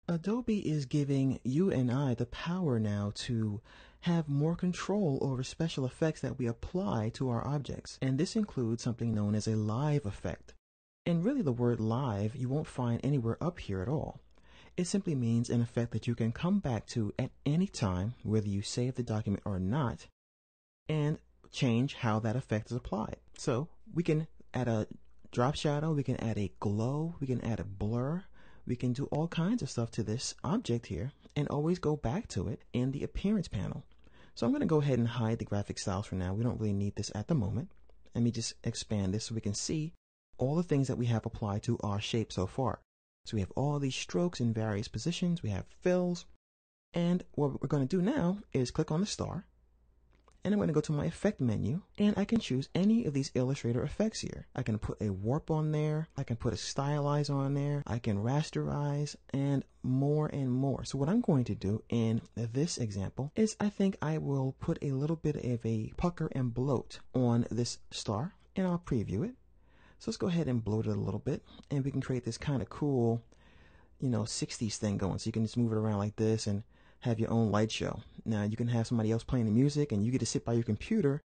Adobe is giving you and I the power now to have more control over special effects that we apply to our objects. And this includes something known as a live effect. And really the word live you won't find anywhere up here at all. It simply means an effect that you can come back to at any time, whether you save the document or not, and change how that effect is applied. So we can add a drop shadow, we can add a glow, we can add a blur, we can do all kinds of stuff to this object here and always go back to it in the appearance panel. So I'm going to go ahead and hide the graphic styles for now. We don't really need this at the moment. Let me just expand this so we can see all the things that we have applied to our shape so far. So we have all these strokes in various positions, we have fills, and what we're going to do now is click on the star, and I'm going to go to my effect menu, and I can choose any of these Illustrator effects here. I can put a warp on there, I can put a stylize on there, I can rasterize, and more and more. So what I'm going to do in this example is I think I will put a little bit of a pucker and bloat on this star, and I'll preview it. So let's go ahead and bloat it a little bit, and we can create this kind of cool, 60s thing going. So you can just move it around like this and have your own light show. Now you can have somebody else playing the music and you get to sit by your computer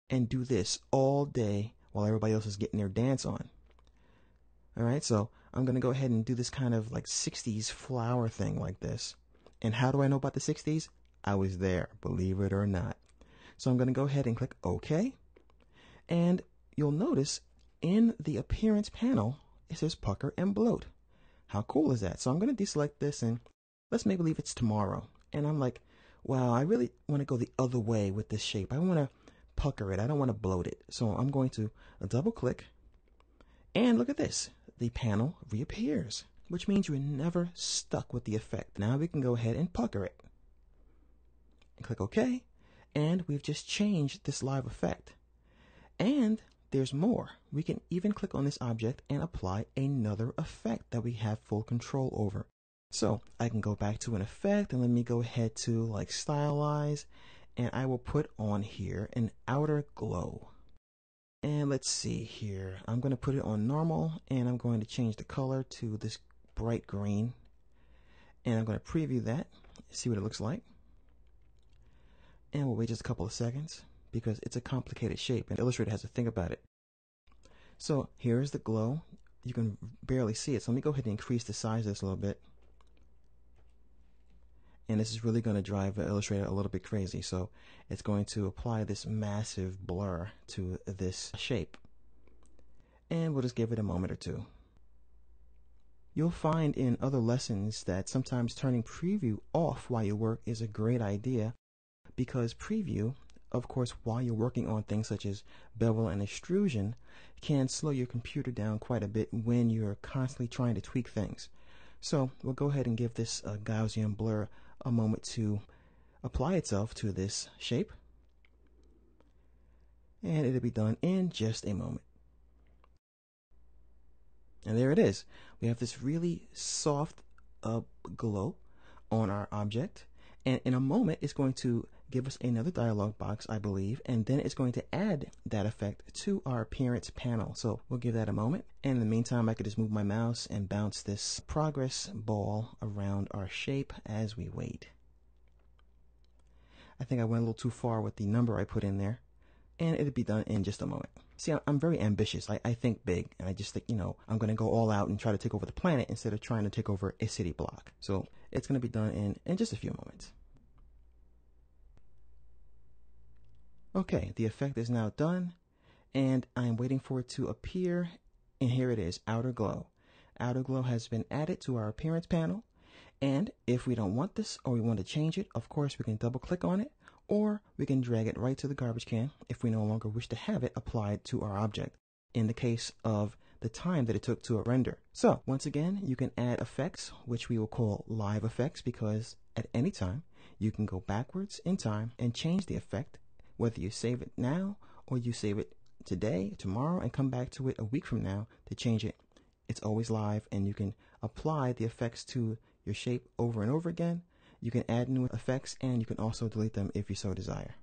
and do this all day while everybody else is getting their dance on. Alright, so I'm going to go ahead and do this kind of like 60s flower thing like this. And how do I know about the 60s? I was there, believe it or not. So I'm going to go ahead and click OK. And you'll notice in the appearance panel, it says pucker and bloat. How cool is that? So I'm going to deselect this and let's make believe it's tomorrow. And I'm like, wow, I really want to go the other way with this shape. I want to pucker it. I don't want to bloat it. So I'm going to double click. And look at this. The panel reappears, which means you're never stuck with the effect. Now we can go ahead and pucker it. And click OK. And we've just changed this live effect. And there's more. We can even click on this object and apply another effect that we have full control over. So I can go back to an effect and let me go ahead to like stylize, and I will put on here an outer glow. And let's see here. I'm going to put it on normal and I'm going to change the color to this bright green. And I'm going to preview that, see what it looks like. And we'll wait just a couple of seconds because it's a complicated shape and Illustrator has to think about it. So here's the glow. You can barely see it. So let me go ahead and increase the size of this a little bit. And this is really going to drive Illustrator a little bit crazy. So it's going to apply this massive blur to this shape. And we'll just give it a moment or two. You'll find in other lessons that sometimes turning preview off while you work is a great idea, because preview, of course, while you're working on things such as bevel and extrusion, can slow your computer down quite a bit when you're constantly trying to tweak things. So we'll go ahead and give this Gaussian blur a moment to apply itself to this shape. And it'll be done in just a moment. And there it is. We have this really soft glow on our object. And in a moment, it's going to give us another dialog box, I believe, and then it's going to add that effect to our appearance panel. So we'll give that a moment. And in the meantime, I could just move my mouse and bounce this progress ball around our shape as we wait. I think I went a little too far with the number I put in there, and it'll be done in just a moment. See, I'm very ambitious. I think big, and I just think, I'm going to go all out and try to take over the planet instead of trying to take over a city block. So it's going to be done in just a few moments. Okay, the effect is now done, and I'm waiting for it to appear, and here it is, outer glow. Outer glow has been added to our appearance panel, and if we don't want this or we want to change it, of course we can double click on it, or we can drag it right to the garbage can if we no longer wish to have it applied to our object, in the case of the time that it took to render. So once again, you can add effects, which we will call live effects, because at any time you can go backwards in time and change the effect, whether you save it now or you save it today, tomorrow, and come back to it a week from now to change it. It's always live, and you can apply the effects to your shape over and over again. You can add new effects, and you can also delete them if you so desire.